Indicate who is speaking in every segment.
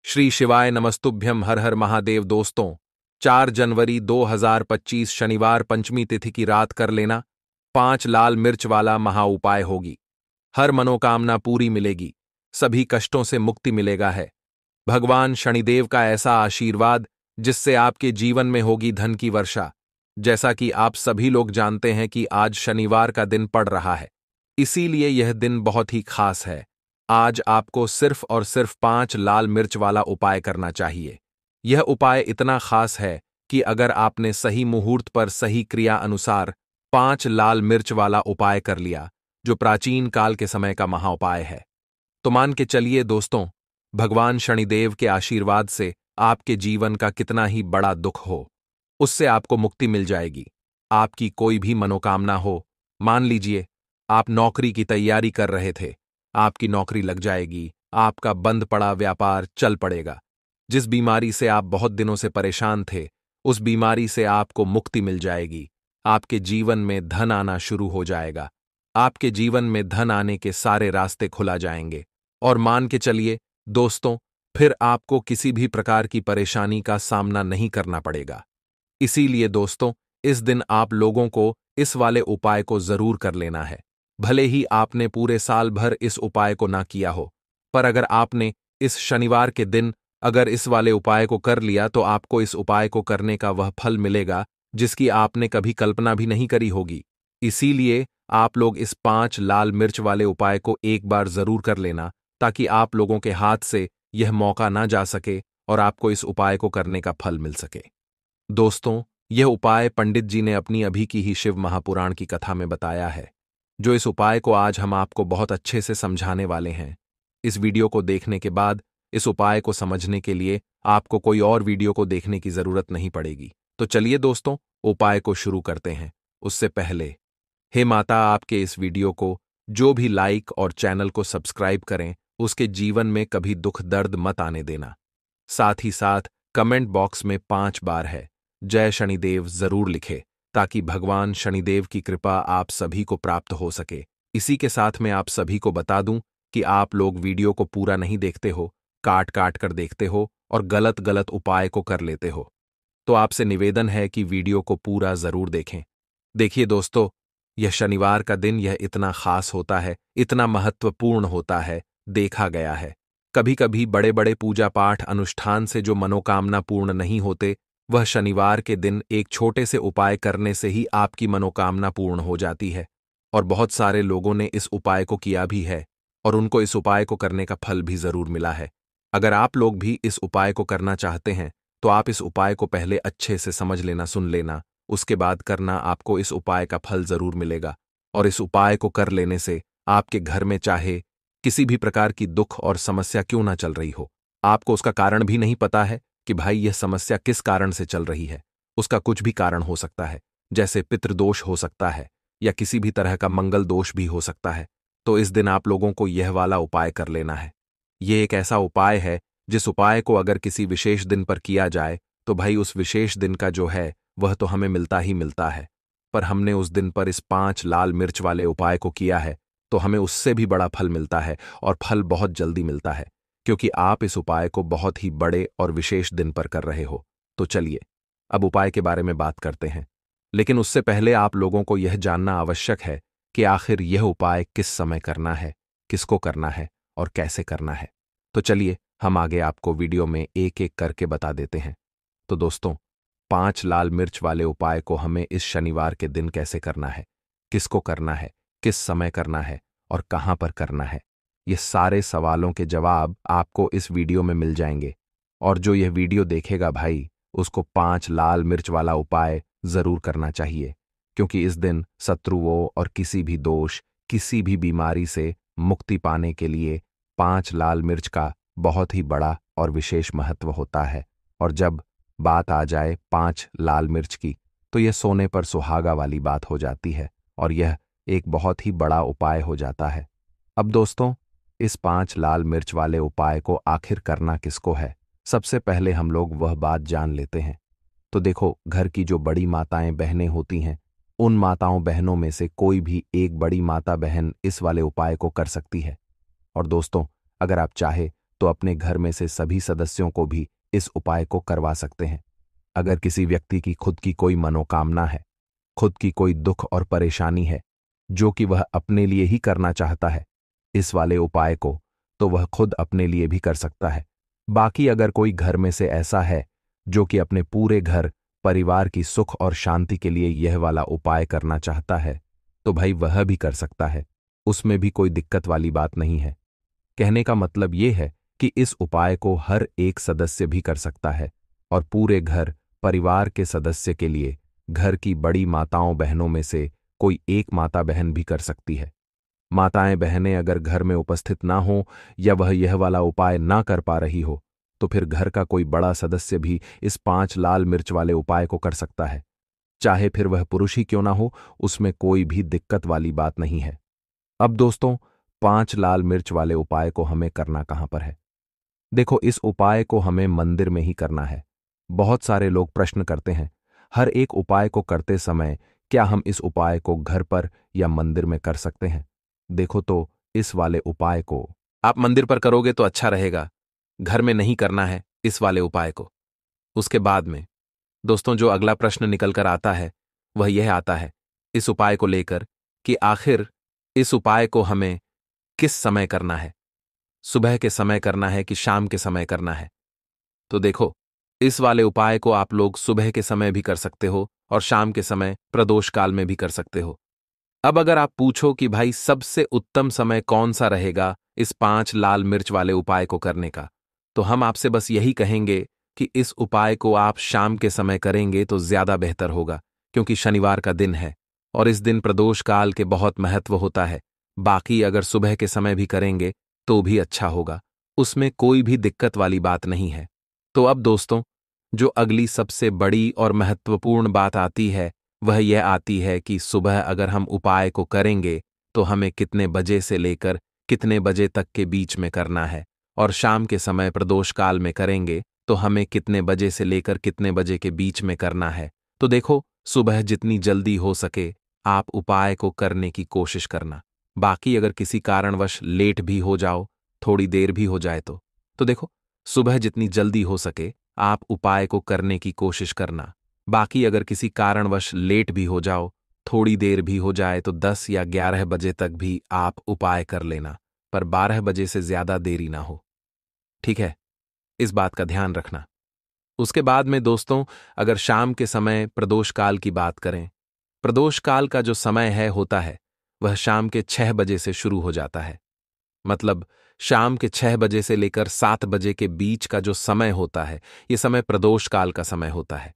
Speaker 1: श्री शिवाय नमस्तुभ्यम। हर हर महादेव। दोस्तों, 4 जनवरी 2025 शनिवार पंचमी तिथि की रात कर लेना 5 लाल मिर्च वाला महा उपाय होगी। हर मनोकामना पूरी मिलेगी, सभी कष्टों से मुक्ति मिलेगा है। भगवान शनिदेव का ऐसा आशीर्वाद जिससे आपके जीवन में होगी धन की वर्षा। जैसा कि आप सभी लोग जानते हैं कि आज शनिवार का दिन पड़ रहा है, इसीलिए यह दिन बहुत ही खास है। आज आपको सिर्फ और सिर्फ 5 लाल मिर्च वाला उपाय करना चाहिए। यह उपाय इतना खास है कि अगर आपने सही मुहूर्त पर सही क्रिया अनुसार 5 लाल मिर्च वाला उपाय कर लिया, जो प्राचीन काल के समय का महाउपाय है, तो मान के चलिए दोस्तों, भगवान शनिदेव के आशीर्वाद से आपके जीवन का कितना ही बड़ा दुख हो, उससे आपको मुक्ति मिल जाएगी। आपकी कोई भी मनोकामना हो, मान लीजिए आप नौकरी की तैयारी कर रहे थे, आपकी नौकरी लग जाएगी, आपका बंद पड़ा व्यापार चल पड़ेगा। जिस बीमारी से आप बहुत दिनों से परेशान थे, उस बीमारी से आपको मुक्ति मिल जाएगी। आपके जीवन में धन आना शुरू हो जाएगा। आपके जीवन में धन आने के सारे रास्ते खुला जाएंगे। और मान के चलिए दोस्तों, फिर आपको किसी भी प्रकार की परेशानी का सामना नहीं करना पड़ेगा। इसीलिए दोस्तों, इस दिन आप लोगों को इस वाले उपाय को जरूर कर लेना है। भले ही आपने पूरे साल भर इस उपाय को ना किया हो, पर अगर आपने इस शनिवार के दिन अगर इस वाले उपाय को कर लिया, तो आपको इस उपाय को करने का वह फल मिलेगा जिसकी आपने कभी कल्पना भी नहीं करी होगी। इसीलिए आप लोग इस 5 लाल मिर्च वाले उपाय को एक बार जरूर कर लेना, ताकि आप लोगों के हाथ से यह मौका ना जा सके और आपको इस उपाय को करने का फल मिल सके। दोस्तों, यह उपाय पंडित जी ने अपनी अभी की ही शिव महापुराण की कथा में बताया है, जो इस उपाय को आज हम आपको बहुत अच्छे से समझाने वाले हैं। इस वीडियो को देखने के बाद इस उपाय को समझने के लिए आपको कोई और वीडियो को देखने की जरूरत नहीं पड़ेगी। तो चलिए दोस्तों, उपाय को शुरू करते हैं। उससे पहले, हे माता, आपके इस वीडियो को जो भी लाइक और चैनल को सब्सक्राइब करें, उसके जीवन में कभी दुख दर्द मत आने देना। साथ ही साथ कमेंट बॉक्स में 5 बार है जय शनिदेव जरूर लिखे, ताकि भगवान शनिदेव की कृपा आप सभी को प्राप्त हो सके। इसी के साथ मैं आप सभी को बता दूं कि आप लोग वीडियो को पूरा नहीं देखते हो, काट काट कर देखते हो और गलत गलत उपाय को कर लेते हो। तो आपसे निवेदन है कि वीडियो को पूरा जरूर देखें। देखिए दोस्तों, यह शनिवार का दिन यह इतना खास होता है, इतना महत्वपूर्ण होता है, देखा गया है कभी कभी बड़े बड़े पूजा पाठ अनुष्ठान से जो मनोकामना पूर्ण नहीं होते, वह शनिवार के दिन एक छोटे से उपाय करने से ही आपकी मनोकामना पूर्ण हो जाती है। और बहुत सारे लोगों ने इस उपाय को किया भी है और उनको इस उपाय को करने का फल भी जरूर मिला है। अगर आप लोग भी इस उपाय को करना चाहते हैं, तो आप इस उपाय को पहले अच्छे से समझ लेना, सुन लेना, उसके बाद करना। आपको इस उपाय का फल जरूर मिलेगा। और इस उपाय को कर लेने से आपके घर में चाहे किसी भी प्रकार की दुख और समस्या क्यों ना चल रही हो, आपको उसका कारण भी नहीं पता है कि भाई यह समस्या किस कारण से चल रही है, उसका कुछ भी कारण हो सकता है, जैसे पितृदोष हो सकता है या किसी भी तरह का मंगल दोष भी हो सकता है। तो इस दिन आप लोगों को यह वाला उपाय कर लेना है। यह एक ऐसा उपाय है जिस उपाय को अगर किसी विशेष दिन पर किया जाए, तो भाई उस विशेष दिन का जो है वह तो हमें मिलता ही मिलता है। पर हमने उस दिन पर इस 5 लाल मिर्च वाले उपाय को किया है, तो हमें उससे भी बड़ा फल मिलता है और फल बहुत जल्दी मिलता है, क्योंकि आप इस उपाय को बहुत ही बड़े और विशेष दिन पर कर रहे हो। तो चलिए अब उपाय के बारे में बात करते हैं। लेकिन उससे पहले आप लोगों को यह जानना आवश्यक है कि आखिर यह उपाय किस समय करना है, किसको करना है और कैसे करना है। तो चलिए हम आगे आपको वीडियो में एक एक करके बता देते हैं। तो दोस्तों, 5 लाल मिर्च वाले उपाय को हमें इस शनिवार के दिन कैसे करना है, किसको करना है, किस समय करना है और कहां पर करना है, ये सारे सवालों के जवाब आपको इस वीडियो में मिल जाएंगे। और जो यह वीडियो देखेगा भाई, उसको 5 लाल मिर्च वाला उपाय जरूर करना चाहिए, क्योंकि इस दिन शत्रुओं और किसी भी दोष, किसी भी बीमारी से मुक्ति पाने के लिए 5 लाल मिर्च का बहुत ही बड़ा और विशेष महत्व होता है। और जब बात आ जाए 5 लाल मिर्च की, तो यह सोने पर सुहागा वाली बात हो जाती है और यह एक बहुत ही बड़ा उपाय हो जाता है। अब दोस्तों, इस 5 लाल मिर्च वाले उपाय को आखिर करना किसको है, सबसे पहले हम लोग वह बात जान लेते हैं। तो देखो, घर की जो बड़ी माताएं बहनें होती हैं, उन माताओं बहनों में से कोई भी एक बड़ी माता बहन इस वाले उपाय को कर सकती है। और दोस्तों, अगर आप चाहे तो अपने घर में से सभी सदस्यों को भी इस उपाय को करवा सकते हैं। अगर किसी व्यक्ति की खुद की कोई मनोकामना है, खुद की कोई दुख और परेशानी है जो कि वह अपने लिए ही करना चाहता है इस वाले उपाय को, तो वह खुद अपने लिए भी कर सकता है। बाकी अगर कोई घर में से ऐसा है जो कि अपने पूरे घर परिवार की सुख और शांति के लिए यह वाला उपाय करना चाहता है, तो भाई वह भी कर सकता है, उसमें भी कोई दिक्कत वाली बात नहीं है। कहने का मतलब ये है कि इस उपाय को हर एक सदस्य भी कर सकता है और पूरे घर परिवार के सदस्य के लिए घर की बड़ी माताओं बहनों में से कोई एक माता बहन भी कर सकती है। माताएं बहनें अगर घर में उपस्थित ना हो या वह यह वाला उपाय ना कर पा रही हो, तो फिर घर का कोई बड़ा सदस्य भी इस 5 लाल मिर्च वाले उपाय को कर सकता है। चाहे फिर वह पुरुष ही क्यों ना हो, उसमें कोई भी दिक्कत वाली बात नहीं है। अब दोस्तों, 5 लाल मिर्च वाले उपाय को हमें करना कहां पर है? देखो, इस उपाय को हमें मंदिर में ही करना है। बहुत सारे लोग प्रश्न करते हैं, हर एक उपाय को करते समय क्या हम इस उपाय को घर पर या मंदिर में कर सकते हैं? देखो, तो इस वाले उपाय को आप मंदिर पर करोगे तो अच्छा रहेगा, घर में नहीं करना है इस वाले उपाय को। उसके बाद में दोस्तों, जो अगला प्रश्न निकल कर आता है वह यह आता है इस उपाय को लेकर कि आखिर इस उपाय को हमें किस समय करना है, सुबह के समय करना है कि शाम के समय करना है? तो देखो, इस वाले उपाय को आप लोग सुबह के समय भी कर सकते हो और शाम के समय प्रदोष काल में भी कर सकते हो। अब अगर आप पूछो कि भाई सबसे उत्तम समय कौन सा रहेगा इस 5 लाल मिर्च वाले उपाय को करने का, तो हम आपसे बस यही कहेंगे कि इस उपाय को आप शाम के समय करेंगे तो ज्यादा बेहतर होगा, क्योंकि शनिवार का दिन है और इस दिन प्रदोष काल के बहुत महत्व होता है। बाकी अगर सुबह के समय भी करेंगे तो भी अच्छा होगा, उसमें कोई भी दिक्कत वाली बात नहीं है। तो अब दोस्तों, जो अगली सबसे बड़ी और महत्वपूर्ण बात आती है वह यह आती है कि सुबह अगर हम उपाय को करेंगे तो हमें कितने बजे से लेकर कितने बजे तक के बीच में करना है, और शाम के समय प्रदोष काल में करेंगे तो हमें कितने बजे से लेकर कितने बजे के बीच में करना है। तो देखो, सुबह जितनी जल्दी हो सके आप उपाय को करने की कोशिश करना। बाकी अगर किसी कारणवश लेट भी हो जाओ, थोड़ी देर भी हो जाए तो देखो, सुबह जितनी जल्दी हो सके आप उपाय को करने की कोशिश करना। बाकी अगर किसी कारणवश लेट भी हो जाओ, थोड़ी देर भी हो जाए, तो 10 या 11 बजे तक भी आप उपाय कर लेना, पर 12 बजे से ज्यादा देरी ना हो। ठीक है, इस बात का ध्यान रखना। उसके बाद में दोस्तों, अगर शाम के समय प्रदोष काल की बात करें, प्रदोष काल का जो समय होता है वह शाम के 6 बजे से शुरू हो जाता है। मतलब शाम के 6 बजे से लेकर 7 बजे के बीच का जो समय होता है, यह समय प्रदोष काल का समय होता है।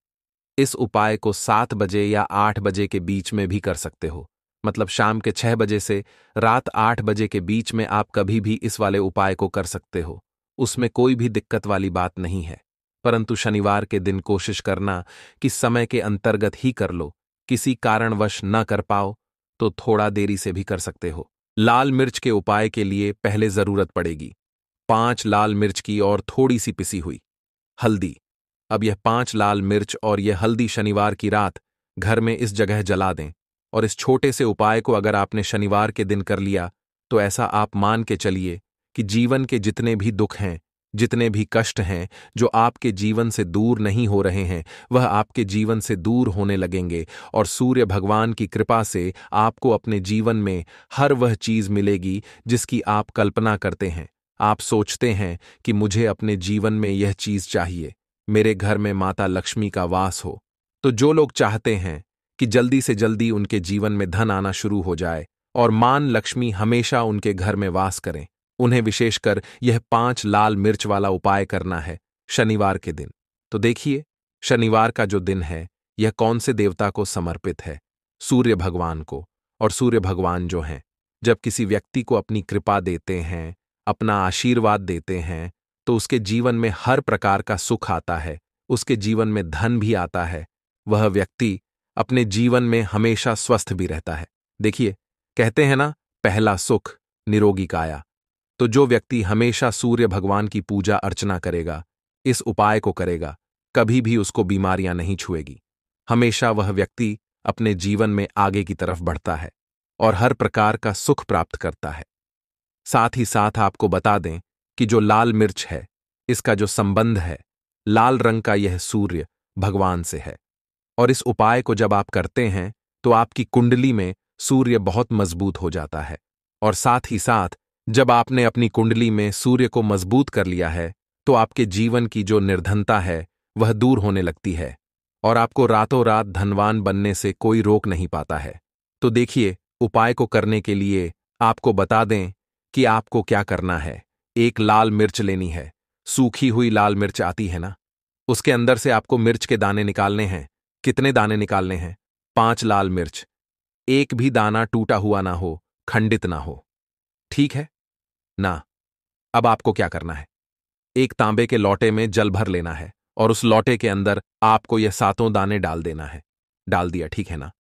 Speaker 1: इस उपाय को 7 बजे या 8 बजे के बीच में भी कर सकते हो। मतलब शाम के 6 बजे से रात 8 बजे के बीच में आप कभी भी इस वाले उपाय को कर सकते हो, उसमें कोई भी दिक्कत वाली बात नहीं है। परंतु शनिवार के दिन कोशिश करना कि समय के अंतर्गत ही कर लो। किसी कारणवश न कर पाओ तो थोड़ा देरी से भी कर सकते हो। लाल मिर्च के उपाय के लिए पहले जरूरत पड़ेगी 5 लाल मिर्च की और थोड़ी सी पिसी हुई हल्दी। अब यह 5 लाल मिर्च और यह हल्दी शनिवार की रात घर में इस जगह जला दें, और इस छोटे से उपाय को अगर आपने शनिवार के दिन कर लिया तो ऐसा आप मान के चलिए कि जीवन के जितने भी दुख हैं, जितने भी कष्ट हैं जो आपके जीवन से दूर नहीं हो रहे हैं, वह आपके जीवन से दूर होने लगेंगे और सूर्य भगवान की कृपा से आपको अपने जीवन में हर वह चीज मिलेगी जिसकी आप कल्पना करते हैं। आप सोचते हैं कि मुझे अपने जीवन में यह चीज चाहिए, मेरे घर में माता लक्ष्मी का वास हो। तो जो लोग चाहते हैं कि जल्दी से जल्दी उनके जीवन में धन आना शुरू हो जाए और मान लक्ष्मी हमेशा उनके घर में वास करें, उन्हें विशेषकर यह 5 लाल मिर्च वाला उपाय करना है शनिवार के दिन। तो देखिए, शनिवार का जो दिन है यह कौन से देवता को समर्पित है? सूर्य भगवान को। और सूर्य भगवान जो हैं, जब किसी व्यक्ति को अपनी कृपा देते हैं, अपना आशीर्वाद देते हैं, तो उसके जीवन में हर प्रकार का सुख आता है, उसके जीवन में धन भी आता है, वह व्यक्ति अपने जीवन में हमेशा स्वस्थ भी रहता है। देखिए, कहते हैं ना, पहला सुख निरोगी काया। तो जो व्यक्ति हमेशा सूर्य भगवान की पूजा अर्चना करेगा, इस उपाय को करेगा, कभी भी उसको बीमारियां नहीं छुएगी। हमेशा वह व्यक्ति अपने जीवन में आगे की तरफ बढ़ता है और हर प्रकार का सुख प्राप्त करता है। साथ ही साथ आपको बता दें कि जो लाल मिर्च है, इसका जो संबंध है, लाल रंग का यह सूर्य भगवान से है। और इस उपाय को जब आप करते हैं तो आपकी कुंडली में सूर्य बहुत मजबूत हो जाता है। और साथ ही साथ जब आपने अपनी कुंडली में सूर्य को मजबूत कर लिया है तो आपके जीवन की जो निर्धनता है वह दूर होने लगती है और आपको रातों रात धनवान बनने से कोई रोक नहीं पाता है। तो देखिए, उपाय को करने के लिए आपको बता दें कि आपको क्या करना है। एक लाल मिर्च लेनी है, सूखी हुई लाल मिर्च आती है ना, उसके अंदर से आपको मिर्च के दाने निकालने हैं। कितने दाने निकालने हैं? 5 लाल मिर्च। एक भी दाना टूटा हुआ ना हो, खंडित ना हो। ठीक है ना? अब आपको क्या करना है? एक तांबे के लोटे में जल भर लेना है और उस लोटे के अंदर आपको यह 7 दाने डाल देना है। डाल दिया, ठीक है ना?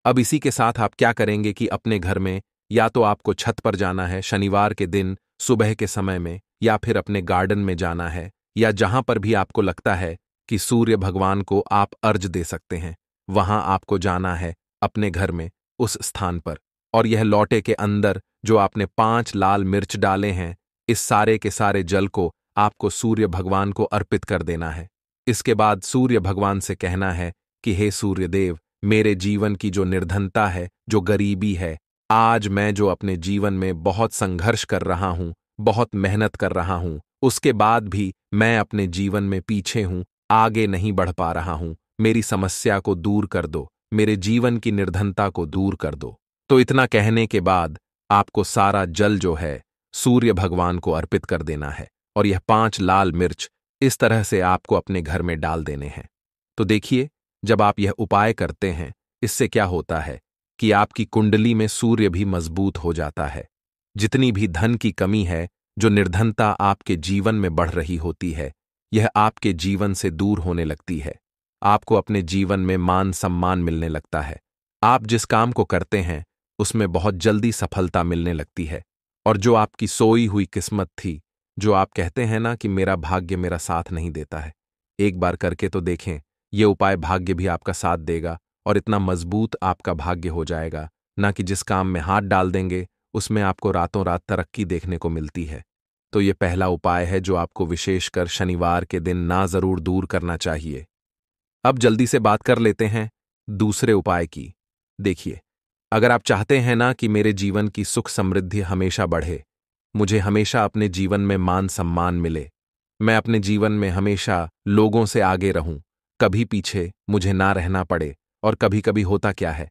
Speaker 1: अब इसी के साथ आप क्या करेंगे कि अपने घर में या तो आपको छत पर जाना है शनिवार के दिन सुबह के समय में, या फिर अपने गार्डन में जाना है, या जहां पर भी आपको लगता है कि सूर्य भगवान को आप अर्ज दे सकते हैं, वहां आपको जाना है अपने घर में उस स्थान पर। और यह लोटे के अंदर जो आपने 5 लाल मिर्च डाले हैं, इस सारे के सारे जल को आपको सूर्य भगवान को अर्पित कर देना है। इसके बाद सूर्य भगवान से कहना है कि हे सूर्य देव, मेरे जीवन की जो निर्धनता है, जो गरीबी है, आज मैं जो अपने जीवन में बहुत संघर्ष कर रहा हूं, बहुत मेहनत कर रहा हूं, उसके बाद भी मैं अपने जीवन में पीछे हूं, आगे नहीं बढ़ पा रहा हूं। मेरी समस्या को दूर कर दो, मेरे जीवन की निर्धनता को दूर कर दो। तो इतना कहने के बाद आपको सारा जल जो है सूर्य भगवान को अर्पित कर देना है और यह 5 लाल मिर्च इस तरह से आपको अपने घर में डाल देने हैं। तो देखिए, जब आप यह उपाय करते हैं, इससे क्या होता है कि आपकी कुंडली में सूर्य भी मजबूत हो जाता है। जितनी भी धन की कमी है, जो निर्धनता आपके जीवन में बढ़ रही होती है, यह आपके जीवन से दूर होने लगती है। आपको अपने जीवन में मान सम्मान मिलने लगता है। आप जिस काम को करते हैं उसमें बहुत जल्दी सफलता मिलने लगती है। और जो आपकी सोई हुई किस्मत थी, जो आप कहते हैं ना कि मेरा भाग्य मेरा साथ नहीं देता है, एक बार करके तो देखें, ये उपाय भाग्य भी आपका साथ देगा और इतना मजबूत आपका भाग्य हो जाएगा ना कि जिस काम में हाथ डाल देंगे उसमें आपको रातों रात तरक्की देखने को मिलती है। तो ये पहला उपाय है जो आपको विशेषकर शनिवार के दिन ना जरूर दूर करना चाहिए। अब जल्दी से बात कर लेते हैं दूसरे उपाय की। देखिए, अगर आप चाहते हैं ना कि मेरे जीवन की सुख समृद्धि हमेशा बढ़े, मुझे हमेशा अपने जीवन में मान सम्मान मिले, मैं अपने जीवन में हमेशा लोगों से आगे रहूं, कभी पीछे मुझे ना रहना पड़े। और कभी कभी होता क्या है,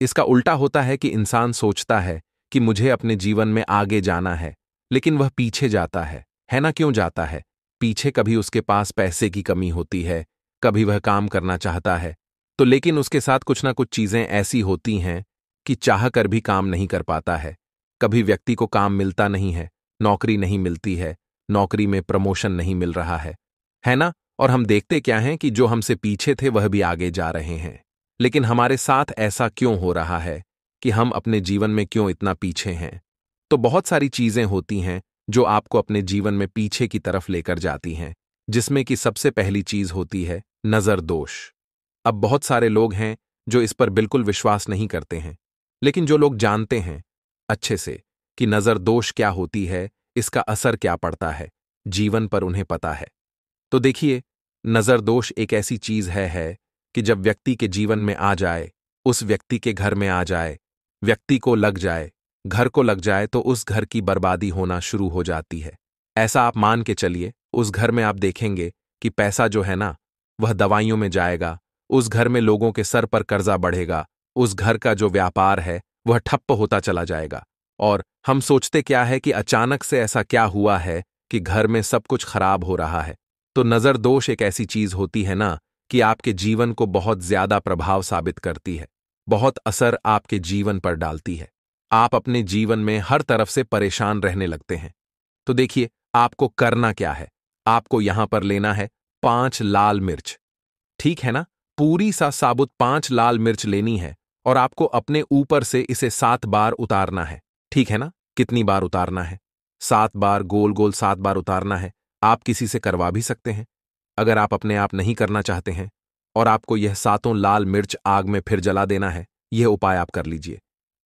Speaker 1: इसका उल्टा होता है कि इंसान सोचता है कि मुझे अपने जीवन में आगे जाना है, लेकिन वह पीछे जाता है ना? क्यों जाता है पीछे? कभी उसके पास पैसे की कमी होती है, कभी वह काम करना चाहता है तो, लेकिन उसके साथ कुछ ना कुछ चीजें ऐसी होती हैं कि चाह कर भी काम नहीं कर पाता है। कभी व्यक्ति को काम मिलता नहीं है, नौकरी नहीं मिलती है, नौकरी में प्रमोशन नहीं मिल रहा है ना? और हम देखते क्या हैं कि जो हमसे पीछे थे वह भी आगे जा रहे हैं। लेकिन हमारे साथ ऐसा क्यों हो रहा है कि हम अपने जीवन में क्यों इतना पीछे हैं? तो बहुत सारी चीजें होती हैं जो आपको अपने जीवन में पीछे की तरफ लेकर जाती हैं, जिसमें कि सबसे पहली चीज होती है नजर दोष। अब बहुत सारे लोग हैं जो इस पर बिल्कुल विश्वास नहीं करते हैं, लेकिन जो लोग जानते हैं अच्छे से कि नजर दोष क्या होती है, इसका असर क्या पड़ता है जीवन पर, उन्हें पता है। तो देखिए, नजर दोष एक ऐसी चीज है कि जब व्यक्ति के जीवन में आ जाए, उस व्यक्ति के घर में आ जाए, व्यक्ति को लग जाए, घर को लग जाए, तो उस घर की बर्बादी होना शुरू हो जाती है। ऐसा आप मान के चलिए, उस घर में आप देखेंगे कि पैसा जो है ना, वह दवाइयों में जाएगा, उस घर में लोगों के सर पर कर्जा बढ़ेगा, उस घर का जो व्यापार है वह ठप्प होता चला जाएगा। और हम सोचते क्या है कि अचानक से ऐसा क्या हुआ है कि घर में सब कुछ खराब हो रहा है। तो नजर दोष एक ऐसी चीज होती है ना कि आपके जीवन को बहुत ज्यादा प्रभाव साबित करती है, बहुत असर आपके जीवन पर डालती है। आप अपने जीवन में हर तरफ से परेशान रहने लगते हैं। तो देखिए, आपको करना क्या है, आपको यहां पर लेना है 5 लाल मिर्च, ठीक है ना? पूरी सा साबुत 5 लाल मिर्च लेनी है और आपको अपने ऊपर से इसे 7 बार उतारना है, ठीक है ना? कितनी बार उतारना है? 7 बार, गोल गोल 7 बार उतारना है। आप किसी से करवा भी सकते हैं अगर आप अपने आप नहीं करना चाहते हैं। और आपको यह 7 लाल मिर्च आग में फिर जला देना है। यह उपाय आप कर लीजिए।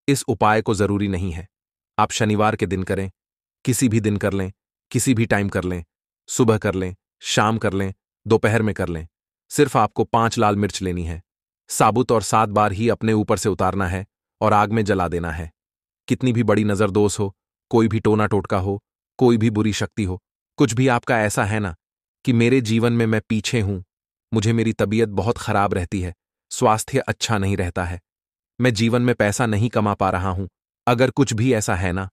Speaker 1: इस उपाय को जरूरी नहीं है आप शनिवार के दिन करें, किसी भी दिन कर लें, किसी भी टाइम कर लें, सुबह कर लें, शाम कर लें, दोपहर में कर लें। सिर्फ आपको 5 लाल मिर्च लेनी है, साबुत, और 7 बार ही अपने ऊपर से उतारना है और आग में जला देना है। कितनी भी बड़ी नजरदोष हो, कोई भी टोना टोटका हो, कोई भी बुरी शक्ति हो, कुछ भी आपका ऐसा है ना कि मेरे जीवन में मैं पीछे हूं, मुझे मेरी तबीयत बहुत खराब रहती है, स्वास्थ्य अच्छा नहीं रहता है, मैं जीवन में पैसा नहीं कमा पा रहा हूं, अगर कुछ भी ऐसा है ना,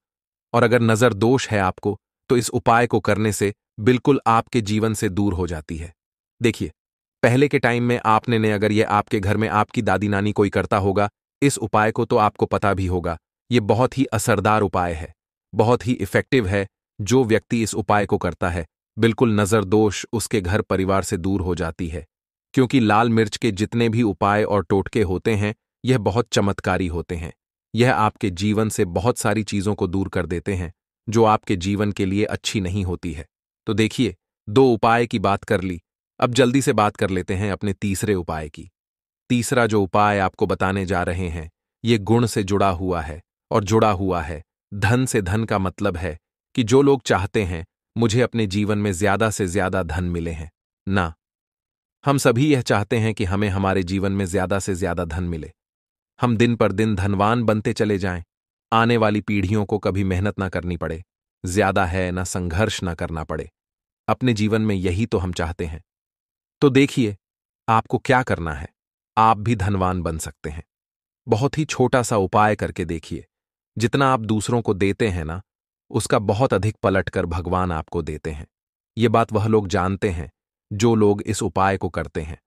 Speaker 1: और अगर नजर दोष है आपको, तो इस उपाय को करने से बिल्कुल आपके जीवन से दूर हो जाती है। देखिए, पहले के टाइम में आपने ने अगर ये आपके घर में आपकी दादी नानी कोई करता होगा इस उपाय को, तो आपको पता भी होगा ये बहुत ही असरदार उपाय है, बहुत ही इफेक्टिव है। जो व्यक्ति इस उपाय को करता है, बिल्कुल नजर दोष उसके घर परिवार से दूर हो जाती है। क्योंकि लाल मिर्च के जितने भी उपाय और टोटके होते हैं, यह बहुत चमत्कारी होते हैं। यह आपके जीवन से बहुत सारी चीजों को दूर कर देते हैं जो आपके जीवन के लिए अच्छी नहीं होती है। तो देखिए, 2 उपाय की बात कर ली, अब जल्दी से बात कर लेते हैं अपने तीसरे उपाय की। तीसरा जो उपाय आपको बताने जा रहे हैं, ये गुण से जुड़ा हुआ है, और जुड़ा हुआ है धन से। धन का मतलब है कि जो लोग चाहते हैं मुझे अपने जीवन में ज्यादा से ज्यादा धन मिले हैं ना, हम सभी यह चाहते हैं कि हमें हमारे जीवन में ज्यादा से ज्यादा धन मिले, हम दिन पर दिन धनवान बनते चले जाएं, आने वाली पीढ़ियों को कभी मेहनत ना करनी पड़े, ज्यादा है ना संघर्ष ना करना पड़े। अपने जीवन में यही तो हम चाहते हैं। तो देखिए, आपको क्या करना है, आप भी धनवान बन सकते हैं। बहुत ही छोटा सा उपाय करके देखिए। जितना आप दूसरों को देते हैं ना, उसका बहुत अधिक पलट कर भगवान आपको देते हैं। ये बात वह लोग जानते हैं जो लोग इस उपाय को करते हैं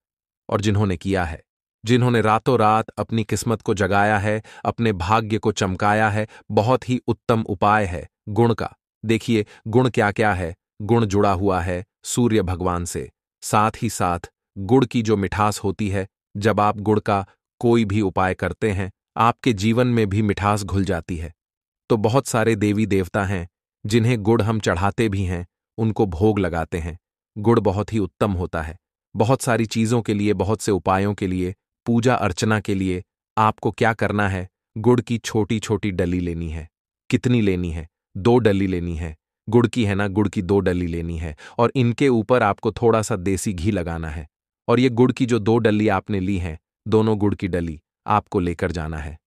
Speaker 1: और जिन्होंने किया है, जिन्होंने रातों रात अपनी किस्मत को जगाया है, अपने भाग्य को चमकाया है। बहुत ही उत्तम उपाय है गुण का। देखिए, गुण क्या क्या है। गुण जुड़ा हुआ है सूर्य भगवान से, साथ ही साथ गुड़ की जो मिठास होती है, जब आप गुड़ का कोई भी उपाय करते हैं, आपके जीवन में भी मिठास घुल जाती है। तो बहुत सारे देवी देवता हैं जिन्हें गुड़ हम चढ़ाते भी हैं, उनको भोग लगाते हैं। गुड़ बहुत ही उत्तम होता है बहुत सारी चीजों के लिए, बहुत से उपायों के लिए, पूजा अर्चना के लिए। आपको क्या करना है, गुड़ की छोटी छोटी डली लेनी है। कितनी लेनी है? 2 डली लेनी है। गुड़ की है ना, गुड़ की 2 डली लेनी है, और इनके ऊपर आपको थोड़ा सा देसी घी लगाना है। और ये गुड़ की जो 2 डली आपने ली हैं, दोनों गुड़ की डली आपको लेकर जाना है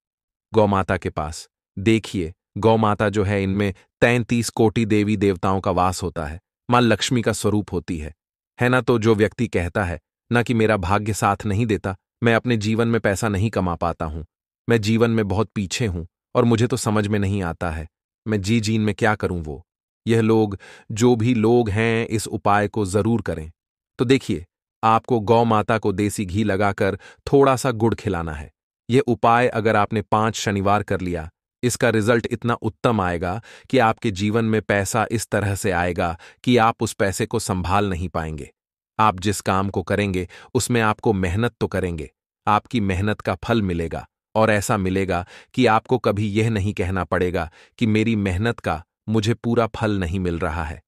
Speaker 1: गौ माता के पास। देखिए, गौ माता जो है, इनमें 33 कोटि देवी देवताओं का वास होता है, मां लक्ष्मी का स्वरूप होती है ना। तो जो व्यक्ति कहता है ना कि मेरा भाग्य साथ नहीं देता, मैं अपने जीवन में पैसा नहीं कमा पाता हूं, मैं जीवन में बहुत पीछे हूं और मुझे तो समझ में नहीं आता है, मैं जीन में क्या करूं, वो यह लोग, जो भी लोग हैं, इस उपाय को जरूर करें। तो देखिए, आपको गौ माता को देसी घी लगाकर थोड़ा सा गुड़ खिलाना है। यह उपाय अगर आपने 5 शनिवार कर लिया, इसका रिजल्ट इतना उत्तम आएगा कि आपके जीवन में पैसा इस तरह से आएगा कि आप उस पैसे को संभाल नहीं पाएंगे। आप जिस काम को करेंगे उसमें आपको मेहनत तो करेंगे, आपकी मेहनत का फल मिलेगा, और ऐसा मिलेगा कि आपको कभी यह नहीं कहना पड़ेगा कि मेरी मेहनत का मुझे पूरा फल नहीं मिल रहा है।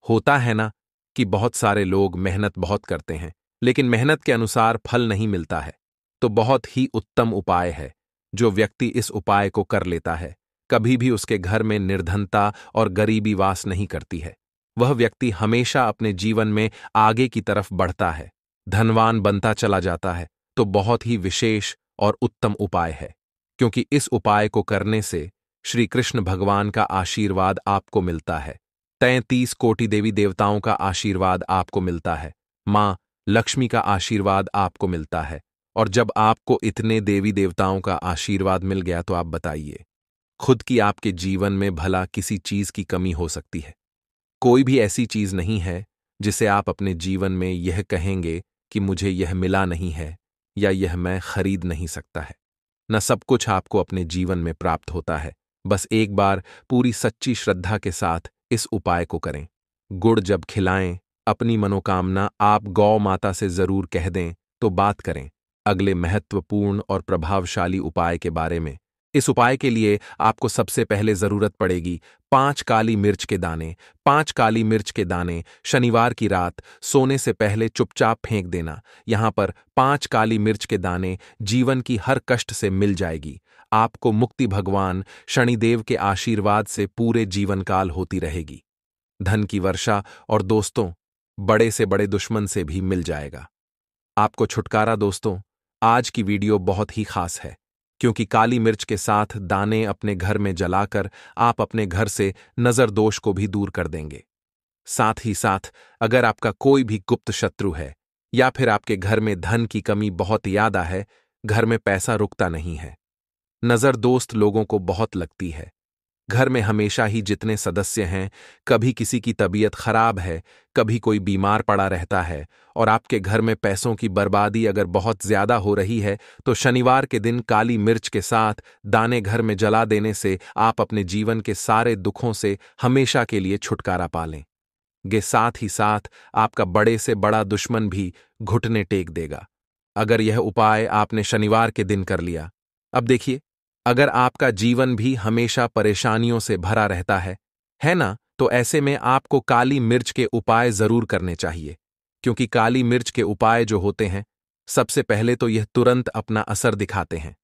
Speaker 1: होता है ना कि बहुत सारे लोग मेहनत बहुत करते हैं लेकिन मेहनत के अनुसार फल नहीं मिलता है। तो बहुत ही उत्तम उपाय है। जो व्यक्ति इस उपाय को कर लेता है, कभी भी उसके घर में निर्धनता और गरीबी वास नहीं करती है। वह व्यक्ति हमेशा अपने जीवन में आगे की तरफ बढ़ता है, धनवान बनता चला जाता है। तो बहुत ही विशेष और उत्तम उपाय है, क्योंकि इस उपाय को करने से श्री कृष्ण भगवान का आशीर्वाद आपको मिलता है, 33 कोटि देवी देवताओं का आशीर्वाद आपको मिलता है, मां लक्ष्मी का आशीर्वाद आपको मिलता है। और जब आपको इतने देवी देवताओं का आशीर्वाद मिल गया, तो आप बताइए, खुद की आपके जीवन में भला किसी चीज की कमी हो सकती है? कोई भी ऐसी चीज नहीं है जिसे आप अपने जीवन में यह कहेंगे कि मुझे यह मिला नहीं है या यह मैं खरीद नहीं सकता है। न सब कुछ आपको अपने जीवन में प्राप्त होता है। बस एक बार पूरी सच्ची श्रद्धा के साथ इस उपाय को करें। गुड़ जब खिलाएं, अपनी मनोकामना आप गौ माता से जरूर कह दें, तो बात करें अगले महत्वपूर्ण और प्रभावशाली उपाय के बारे में। इस उपाय के लिए आपको सबसे पहले जरूरत पड़ेगी 5 काली मिर्च के दाने। 5 काली मिर्च के दाने शनिवार की रात सोने से पहले चुपचाप फेंक देना। यहां पर 5 काली मिर्च के दाने जीवन की हर कष्ट से मिल जाएगी। आपको मुक्ति भगवान शनिदेव के आशीर्वाद से पूरे जीवन काल होती रहेगी। धन की वर्षा और दोस्तों, बड़े से बड़े दुश्मन से भी मिल जाएगा। आपको छुटकारा दोस्तों, आज की वीडियो बहुत ही खास है, क्योंकि काली मिर्च के साथ दाने अपने घर में जलाकर आप अपने घर से नजर दोष को भी दूर कर देंगे। साथ ही साथ अगर आपका कोई भी गुप्त शत्रु है या फिर आपके घर में धन की कमी बहुत ज्यादा है, घर में पैसा रुकता नहीं है, नजर दोस्त लोगों को बहुत लगती है, घर में हमेशा ही जितने सदस्य हैं, कभी किसी की तबीयत खराब है, कभी कोई बीमार पड़ा रहता है, और आपके घर में पैसों की बर्बादी अगर बहुत ज्यादा हो रही है, तो शनिवार के दिन काली मिर्च के साथ दाने घर में जला देने से आप अपने जीवन के सारे दुखों से हमेशा के लिए छुटकारा पा लें। साथ ही साथ आपका बड़े से बड़ा दुश्मन भी घुटने टेक देगा, अगर यह उपाय आपने शनिवार के दिन कर लिया। अब देखिए, अगर आपका जीवन भी हमेशा परेशानियों से भरा रहता है ना, तो ऐसे में आपको काली मिर्च के उपाय जरूर करने चाहिए, क्योंकि काली मिर्च के उपाय जो होते हैं, सबसे पहले तो यह तुरंत अपना असर दिखाते हैं।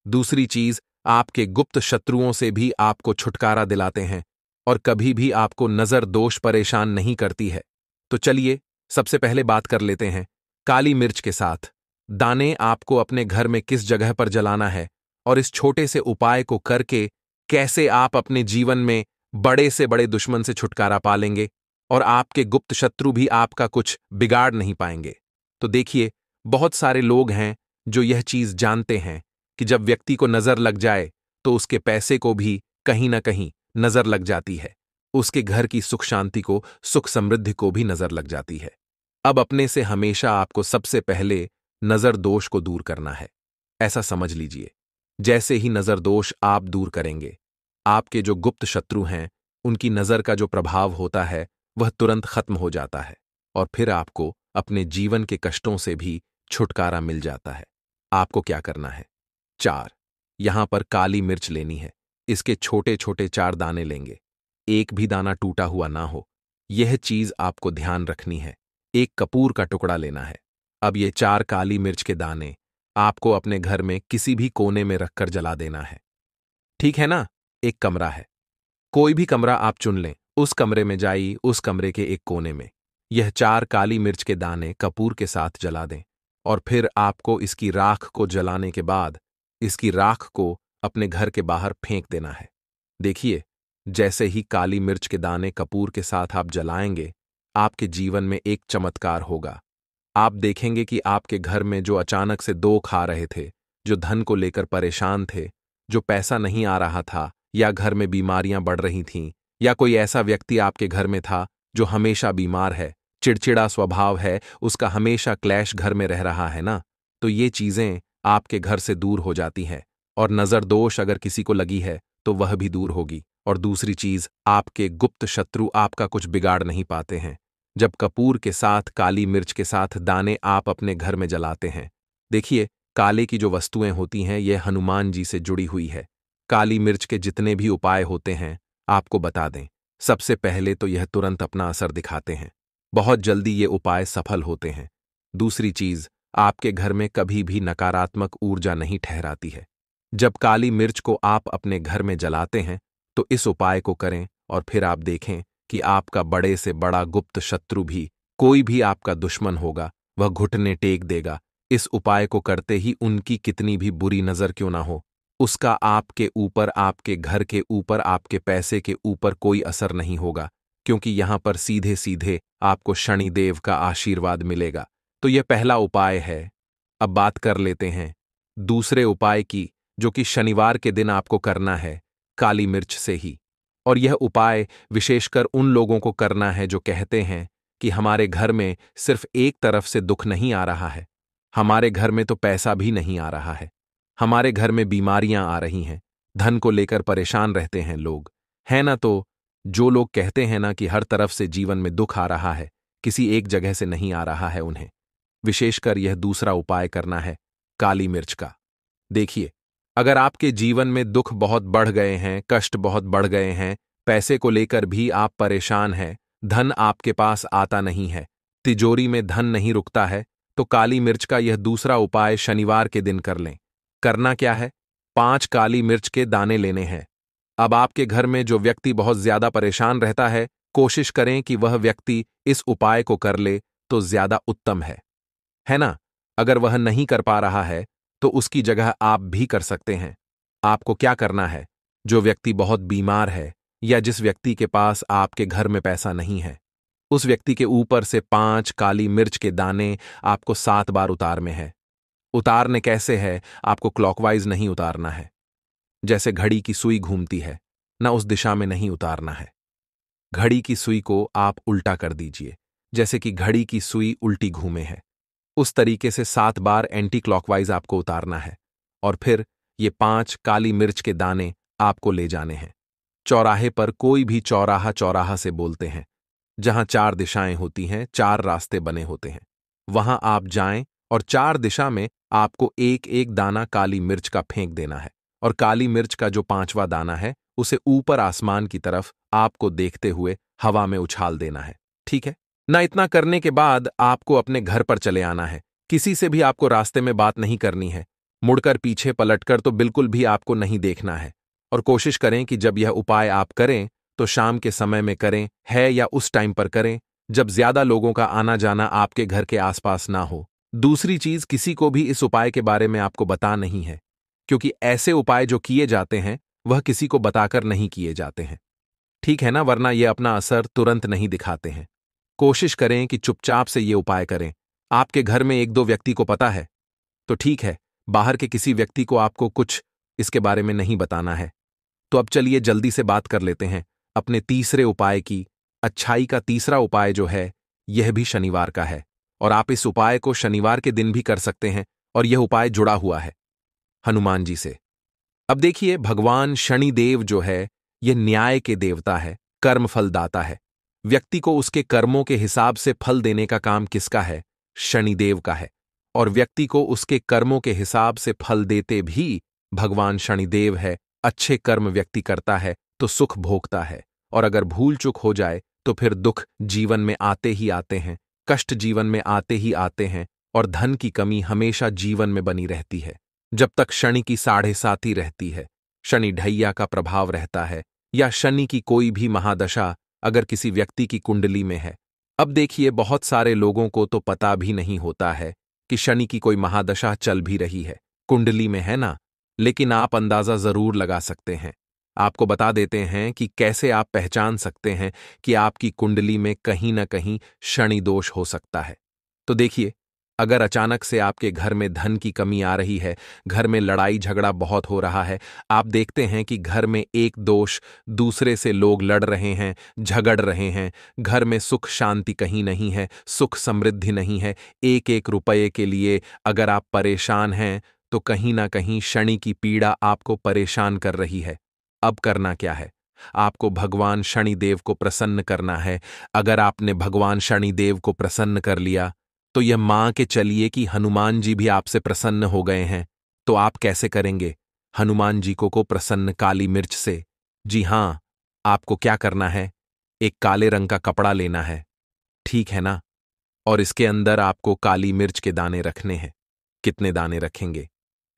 Speaker 1: दूसरी चीज, आपके गुप्त शत्रुओं से भी आपको छुटकारा दिलाते हैं और कभी भी आपको नजर दोष परेशान नहीं करती है। तो चलिए सबसे पहले बात कर लेते हैं काली मिर्च के साथ दाने आपको अपने घर में किस जगह पर जलाना है, और इस छोटे से उपाय को करके कैसे आप अपने जीवन में बड़े से बड़े दुश्मन से छुटकारा पा लेंगे और आपके गुप्त शत्रु भी आपका कुछ बिगाड़ नहीं पाएंगे। तो देखिए, बहुत सारे लोग हैं जो यह चीज जानते हैं कि जब व्यक्ति को नजर लग जाए तो उसके पैसे को भी कहीं ना कहीं नजर लग जाती है, उसके घर की सुख शांति को, सुख समृद्धि को भी नजर लग जाती है। अब अपने से हमेशा आपको सबसे पहले नजर दोष को दूर करना है। ऐसा समझ लीजिए, जैसे ही नजर दोष आप दूर करेंगे, आपके जो गुप्त शत्रु हैं उनकी नजर का जो प्रभाव होता है वह तुरंत खत्म हो जाता है और फिर आपको अपने जीवन के कष्टों से भी छुटकारा मिल जाता है। आपको क्या करना है? 4 यहां पर काली मिर्च लेनी है। इसके छोटे छोटे 4 दाने लेंगे, एक भी दाना टूटा हुआ ना हो, यह चीज आपको ध्यान रखनी है। एक कपूर का टुकड़ा लेना है। अब ये 4 काली मिर्च के दाने आपको अपने घर में किसी भी कोने में रखकर जला देना है। ठीक है ना? एक कमरा है, कोई भी कमरा आप चुन लें, उस कमरे में जाइए, उस कमरे के एक कोने में यह 4 काली मिर्च के दाने कपूर के साथ जला दें, और फिर आपको इसकी राख को जलाने के बाद इसकी राख को अपने घर के बाहर फेंक देना है। देखिए, जैसे ही काली मिर्च के दाने कपूर के साथ आप जलाएंगे, आपके जीवन में एक चमत्कार होगा। आप देखेंगे कि आपके घर में जो अचानक से दुख आ रहे थे, जो धन को लेकर परेशान थे, जो पैसा नहीं आ रहा था, या घर में बीमारियां बढ़ रही थीं, या कोई ऐसा व्यक्ति आपके घर में था जो हमेशा बीमार है, चिड़चिड़ा स्वभाव है, उसका हमेशा क्लैश घर में रह रहा है ना, तो ये चीजें आपके घर से दूर हो जाती हैं, और नजर दोष अगर किसी को लगी है तो वह भी दूर होगी। और दूसरी चीज, आपके गुप्त शत्रु आपका कुछ बिगाड़ नहीं पाते हैं जब कपूर के साथ काली मिर्च के साथ दाने आप अपने घर में जलाते हैं। देखिए, काले की जो वस्तुएं होती हैं यह हनुमान जी से जुड़ी हुई है। काली मिर्च के जितने भी उपाय होते हैं आपको बता दें, सबसे पहले तो यह तुरंत अपना असर दिखाते हैं, बहुत जल्दी ये उपाय सफल होते हैं। दूसरी चीज, आपके घर में कभी भी नकारात्मक ऊर्जा नहीं ठहराती है। जब काली मिर्च को आप अपने घर में जलाते हैं तो इस उपाय को करें और फिर आप देखें कि आपका बड़े से बड़ा गुप्त शत्रु भी, कोई भी आपका दुश्मन होगा, वह घुटने टेक देगा। इस उपाय को करते ही उनकी कितनी भी बुरी नजर क्यों ना हो, उसका आपके ऊपर, आपके घर के ऊपर, आपके पैसे के ऊपर कोई असर नहीं होगा, क्योंकि यहां पर सीधे सीधे आपको शनिदेव का आशीर्वाद मिलेगा। तो यह पहला उपाय है। अब बात कर लेते हैं दूसरे उपाय की, जो कि शनिवार के दिन आपको करना है काली मिर्च से ही। और यह उपाय विशेषकर उन लोगों को करना है जो कहते हैं कि हमारे घर में सिर्फ एक तरफ से दुख नहीं आ रहा है, हमारे घर में तो पैसा भी नहीं आ रहा है, हमारे घर में बीमारियां आ रही हैं, धन को लेकर परेशान रहते हैं लोग, है ना। तो जो लोग कहते हैं ना कि हर तरफ से जीवन में दुख आ रहा है, किसी एक जगह से नहीं आ रहा है, उन्हें विशेषकर यह दूसरा उपाय करना है काली मिर्च का। देखिए, अगर आपके जीवन में दुख बहुत बढ़ गए हैं, कष्ट बहुत बढ़ गए हैं, पैसे को लेकर भी आप परेशान हैं, धन आपके पास आता नहीं है, तिजोरी में धन नहीं रुकता है, तो काली मिर्च का यह दूसरा उपाय शनिवार के दिन कर लें। करना क्या है? 5 काली मिर्च के दाने लेने हैं। अब आपके घर में जो व्यक्ति बहुत ज्यादा परेशान रहता है, कोशिश करें कि वह व्यक्ति इस उपाय को कर ले तो ज्यादा उत्तम है ना? अगर वह नहीं कर पा रहा है तो उसकी जगह आप भी कर सकते हैं। आपको क्या करना है? जो व्यक्ति बहुत बीमार है या जिस व्यक्ति के पास आपके घर में पैसा नहीं है, उस व्यक्ति के ऊपर से 5 काली मिर्च के दाने आपको 7 बार उतारने हैं। उतारने कैसे है? आपको क्लॉकवाइज नहीं उतारना है, जैसे घड़ी की सुई घूमती है ना, उस दिशा में नहीं उतारना है। घड़ी की सुई को आप उल्टा कर दीजिए, जैसे कि घड़ी की सुई उल्टी घूमे है। उस तरीके से 7 बार एंटी क्लॉकवाइज आपको उतारना है और फिर ये 5 काली मिर्च के दाने आपको ले जाने हैं। चौराहे पर, कोई भी चौराहा चौराहा से बोलते हैं, जहां 4 दिशाएं होती हैं, 4 रास्ते बने होते हैं, वहां आप जाएं और 4 दिशा में आपको एक एक दाना काली मिर्च का फेंक देना है और काली मिर्च का जो 5वां दाना है उसे ऊपर आसमान की तरफ आपको देखते हुए हवा में उछाल देना है। ठीक है ना? इतना करने के बाद आपको अपने घर पर चले आना है। किसी से भी आपको रास्ते में बात नहीं करनी है। मुड़कर पीछे पलटकर तो बिल्कुल भी आपको नहीं देखना है। और कोशिश करें कि जब यह उपाय आप करें तो शाम के समय में करें है या उस टाइम पर करें जब ज्यादा लोगों का आना जाना आपके घर के आसपास ना हो। दूसरी चीज, किसी को भी इस उपाय के बारे में आपको बता नहीं है, क्योंकि ऐसे उपाय जो किए जाते हैं वह किसी को बताकर नहीं किए जाते हैं। ठीक है ना? वरना यह अपना असर तुरंत नहीं दिखाते हैं। कोशिश करें कि चुपचाप से ये उपाय करें। आपके घर में 1-2 व्यक्ति को पता है तो ठीक है, बाहर के किसी व्यक्ति को आपको कुछ इसके बारे में नहीं बताना है। तो अब चलिए जल्दी से बात कर लेते हैं अपने तीसरे उपाय की। अच्छाई का तीसरा उपाय जो है यह भी शनिवार का है और आप इस उपाय को शनिवार के दिन भी कर सकते हैं और यह उपाय जुड़ा हुआ है हनुमान जी से। अब देखिए, भगवान शनिदेव जो है यह न्याय के देवता है, कर्म फलदाता है। व्यक्ति को उसके कर्मों के हिसाब से फल देने का काम किसका है? शनिदेव का है। और व्यक्ति को उसके कर्मों के हिसाब से फल देते भी भगवान शनिदेव है। अच्छे कर्म व्यक्ति करता है तो सुख भोगता है, और अगर भूल चूक हो जाए तो फिर दुख जीवन में आते ही आते हैं, कष्ट जीवन में आते ही आते हैं, और धन की कमी हमेशा जीवन में बनी रहती है जब तक शनि की 7.5 रहती है। शनि ढैया का प्रभाव रहता है या शनि की कोई भी महादशा अगर किसी व्यक्ति की कुंडली में है। अब देखिए, बहुत सारे लोगों को तो पता भी नहीं होता है कि शनि की कोई महादशा चल भी रही है, कुंडली में है ना, लेकिन आप अंदाजा जरूर लगा सकते हैं। आपको बता देते हैं कि कैसे आप पहचान सकते हैं कि आपकी कुंडली में कहीं ना कहीं शनि दोष हो सकता है। तो देखिए, अगर अचानक से आपके घर में धन की कमी आ रही है, घर में लड़ाई झगड़ा बहुत हो रहा है, आप देखते हैं कि घर में एक दोष दूसरे से लोग लड़ रहे हैं, झगड़ रहे हैं, घर में सुख शांति कहीं नहीं है, सुख समृद्धि नहीं है, एक एक रुपये के लिए अगर आप परेशान हैं तो कहीं ना कहीं शनि की पीड़ा आपको परेशान कर रही है। अब करना क्या है? आपको भगवान शनिदेव को प्रसन्न करना है। अगर आपने भगवान शनिदेव को प्रसन्न कर लिया तो यह मान के चलिए कि हनुमान जी भी आपसे प्रसन्न हो गए हैं। तो आप कैसे करेंगे? हनुमान जी को प्रसन्न काली मिर्च से। जी हां, आपको क्या करना है? एक काले रंग का कपड़ा लेना है, ठीक है ना? और इसके अंदर आपको काली मिर्च के दाने रखने हैं। कितने दाने रखेंगे?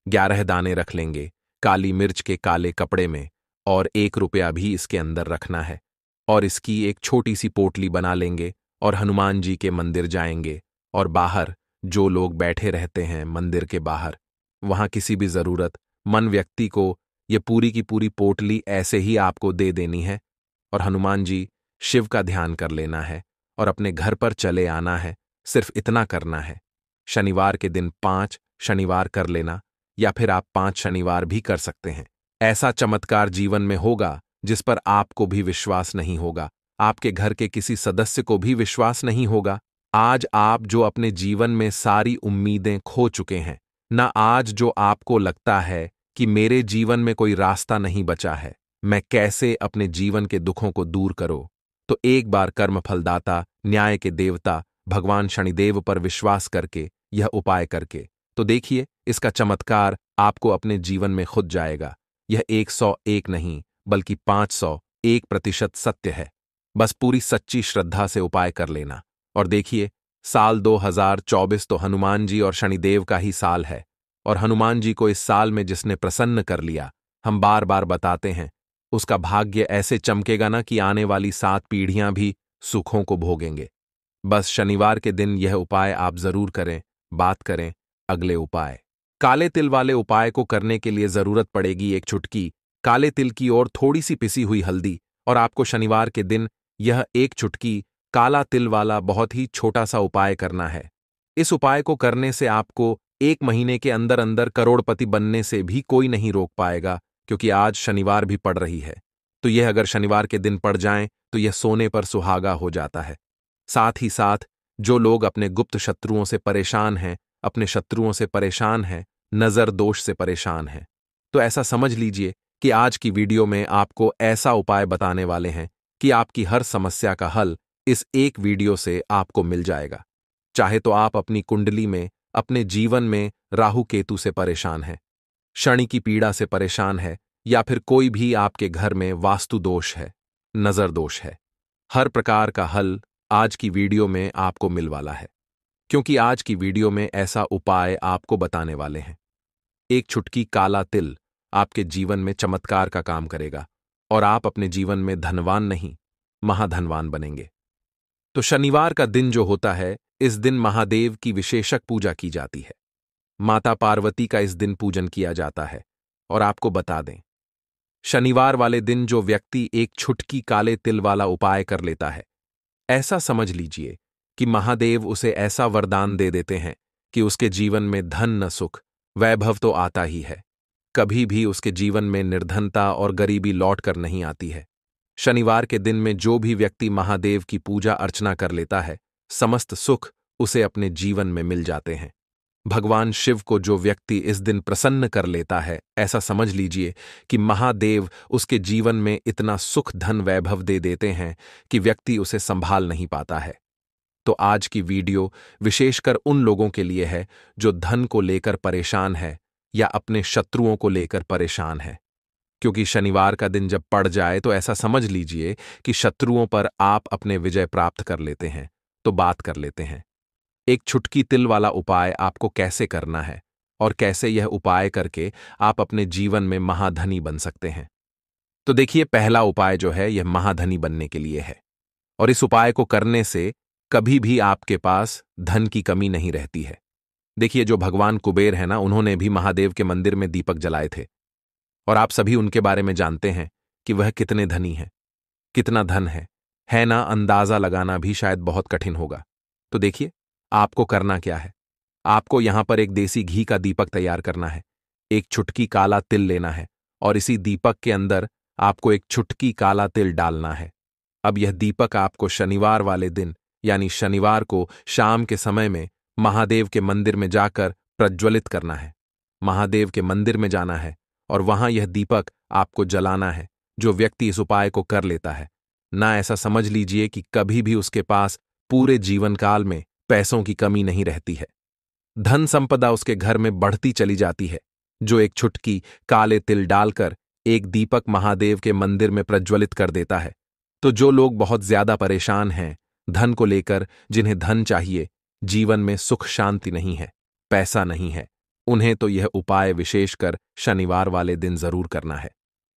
Speaker 1: 11 दाने रख लेंगे काली मिर्च के काले कपड़े में, और 1 रुपया भी इसके अंदर रखना है। और इसकी एक छोटी सी पोटली बना लेंगे और हनुमान जी के मंदिर जाएंगे, और बाहर जो लोग बैठे रहते हैं मंदिर के बाहर, वहां किसी भी जरूरतमंद व्यक्ति को ये पूरी की पूरी पोटली ऐसे ही आपको दे देनी है। और हनुमान जी शिव का ध्यान कर लेना है और अपने घर पर चले आना है। सिर्फ इतना करना है। शनिवार के दिन 5 शनिवार कर लेना, या फिर आप 5 शनिवार भी कर सकते हैं। ऐसा चमत्कार जीवन में होगा जिस पर आपको भी विश्वास नहीं होगा, आपके घर के किसी सदस्य को भी विश्वास नहीं होगा। आज आप जो अपने जीवन में सारी उम्मीदें खो चुके हैं ना, आज जो आपको लगता है कि मेरे जीवन में कोई रास्ता नहीं बचा है, मैं कैसे अपने जीवन के दुखों को दूर करूं, तो एक बार कर्म फलदाता न्याय के देवता भगवान शनिदेव पर विश्वास करके यह उपाय करके तो देखिए, इसका चमत्कार आपको अपने जीवन में खुद जाएगा। यह 101 नहीं बल्कि 501% सत्य है। बस पूरी सच्ची श्रद्धा से उपाय कर लेना। और देखिए, साल 2024 तो हनुमान जी और शनिदेव का ही साल है, और हनुमान जी को इस साल में जिसने प्रसन्न कर लिया, हम बार बार बताते हैं, उसका भाग्य ऐसे चमकेगा ना कि आने वाली 7 पीढ़ियां भी सुखों को भोगेंगे। बस शनिवार के दिन यह उपाय आप जरूर करें। बात करें अगले उपाय। काले तिल वाले उपाय को करने के लिए जरूरत पड़ेगी एक चुटकी काले तिल की और थोड़ी सी पिसी हुई हल्दी, और आपको शनिवार के दिन यह एक चुटकी काला तिल वाला बहुत ही छोटा सा उपाय करना है। इस उपाय को करने से आपको 1 महीने के अंदर अंदर करोड़पति बनने से भी कोई नहीं रोक पाएगा, क्योंकि आज शनिवार भी पड़ रही है। तो यह अगर शनिवार के दिन पड़ जाएं तो यह सोने पर सुहागा हो जाता है। साथ ही साथ जो लोग अपने गुप्त शत्रुओं से परेशान हैं, अपने शत्रुओं से परेशान हैं, नजर दोष से परेशान हैं, तो ऐसा समझ लीजिए कि आज की वीडियो में आपको ऐसा उपाय बताने वाले हैं कि आपकी हर समस्या का हल इस एक वीडियो से आपको मिल जाएगा। चाहे तो आप अपनी कुंडली में, अपने जीवन में राहु केतु से परेशान हैं, शनि की पीड़ा से परेशान है, या फिर कोई भी आपके घर में वास्तु दोष है, नजर दोष है, हर प्रकार का हल आज की वीडियो में आपको मिल वाला है। क्योंकि आज की वीडियो में ऐसा उपाय आपको बताने वाले हैं। एक चुटकी काला तिल आपके जीवन में चमत्कार का काम करेगा और आप अपने जीवन में धनवान नहीं, महाधनवान बनेंगे। तो शनिवार का दिन जो होता है, इस दिन महादेव की विशेषक पूजा की जाती है। माता पार्वती का इस दिन पूजन किया जाता है। और आपको बता दें, शनिवार वाले दिन जो व्यक्ति एक चुटकी काले तिल वाला उपाय कर लेता है, ऐसा समझ लीजिए कि महादेव उसे ऐसा वरदान दे देते हैं कि उसके जीवन में धन न सुख, वैभव तो आता ही है, कभी भी उसके जीवन में निर्धनता और गरीबी लौट कर नहीं आती है। शनिवार के दिन में जो भी व्यक्ति महादेव की पूजा अर्चना कर लेता है, समस्त सुख उसे अपने जीवन में मिल जाते हैं। भगवान शिव को जो व्यक्ति इस दिन प्रसन्न कर लेता है, ऐसा समझ लीजिए कि महादेव उसके जीवन में इतना सुख धन वैभव दे देते हैं कि व्यक्ति उसे संभाल नहीं पाता है। तो आज की वीडियो विशेषकर उन लोगों के लिए है जो धन को लेकर परेशान है या अपने शत्रुओं को लेकर परेशान है। क्योंकि शनिवार का दिन जब पड़ जाए तो ऐसा समझ लीजिए कि शत्रुओं पर आप अपने विजय प्राप्त कर लेते हैं। तो बात कर लेते हैं एक चुटकी तिल वाला उपाय आपको कैसे करना है और कैसे यह उपाय करके आप अपने जीवन में महाधनी बन सकते हैं। तो देखिए, पहला उपाय जो है यह महाधनी बनने के लिए है, और इस उपाय को करने से कभी भी आपके पास धन की कमी नहीं रहती है। देखिए, जो भगवान कुबेर है ना, उन्होंने भी महादेव के मंदिर में दीपक जलाए थे, और आप सभी उनके बारे में जानते हैं कि वह कितने धनी हैं, कितना धन है ना, अंदाजा लगाना भी शायद बहुत कठिन होगा। तो देखिए, आपको करना क्या है। आपको यहां पर एक देसी घी का दीपक तैयार करना है, एक चुटकी काला तिल लेना है, और इसी दीपक के अंदर आपको एक चुटकी काला तिल डालना है। अब यह दीपक आपको शनिवार वाले दिन, यानी शनिवार को शाम के समय में महादेव के मंदिर में जाकर प्रज्वलित करना है। महादेव के मंदिर में जाना है और वहां यह दीपक आपको जलाना है। जो व्यक्ति इस उपाय को कर लेता है ना, ऐसा समझ लीजिए कि कभी भी उसके पास पूरे जीवन काल में पैसों की कमी नहीं रहती है। धन संपदा उसके घर में बढ़ती चली जाती है। जो एक चुटकी काले तिल डालकर एक दीपक महादेव के मंदिर में प्रज्वलित कर देता है, तो जो लोग बहुत ज्यादा परेशान हैं धन को लेकर, जिन्हें धन चाहिए, जीवन में सुख शांति नहीं है, पैसा नहीं है, उन्हें तो यह उपाय विशेषकर शनिवार वाले दिन जरूर करना है।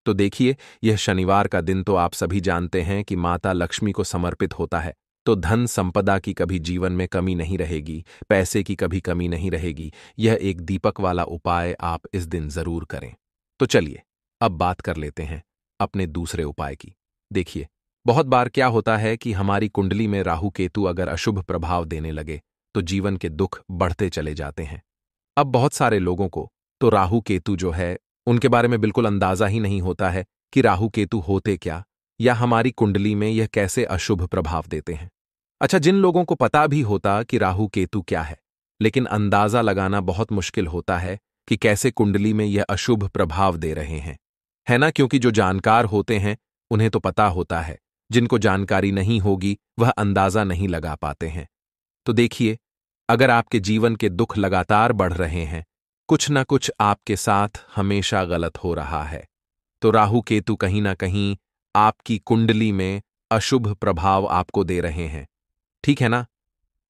Speaker 1: तो देखिए, यह शनिवार का दिन तो आप सभी जानते हैं कि माता लक्ष्मी को समर्पित होता है। तो धन संपदा की कभी जीवन में कमी नहीं रहेगी, पैसे की कभी कमी नहीं रहेगी। यह एक दीपक वाला उपाय आप इस दिन जरूर करें। तो चलिए अब बात कर लेते हैं अपने दूसरे उपाय की। देखिए, बहुत बार क्या होता है कि हमारी कुंडली में राहु केतु अगर अशुभ प्रभाव देने लगे तो जीवन के दुख बढ़ते चले जाते हैं। अब बहुत सारे लोगों को तो राहु केतु जो है उनके बारे में बिल्कुल अंदाजा ही नहीं होता है कि राहु केतु होते क्या, या हमारी कुंडली में यह कैसे अशुभ प्रभाव देते हैं। अच्छा, जिन लोगों को पता भी होता कि राहु केतु क्या है, लेकिन अंदाजा लगाना बहुत मुश्किल होता है कि कैसे कुंडली में यह अशुभ प्रभाव दे रहे हैं, है ना। क्योंकि जो जानकार होते हैं उन्हें तो पता होता है, जिनको जानकारी नहीं होगी वह अंदाजा नहीं लगा पाते हैं। तो देखिए, अगर आपके जीवन के दुख लगातार बढ़ रहे हैं, कुछ ना कुछ आपके साथ हमेशा गलत हो रहा है, तो राहु केतु कहीं ना कहीं आपकी कुंडली में अशुभ प्रभाव आपको दे रहे हैं, ठीक है ना।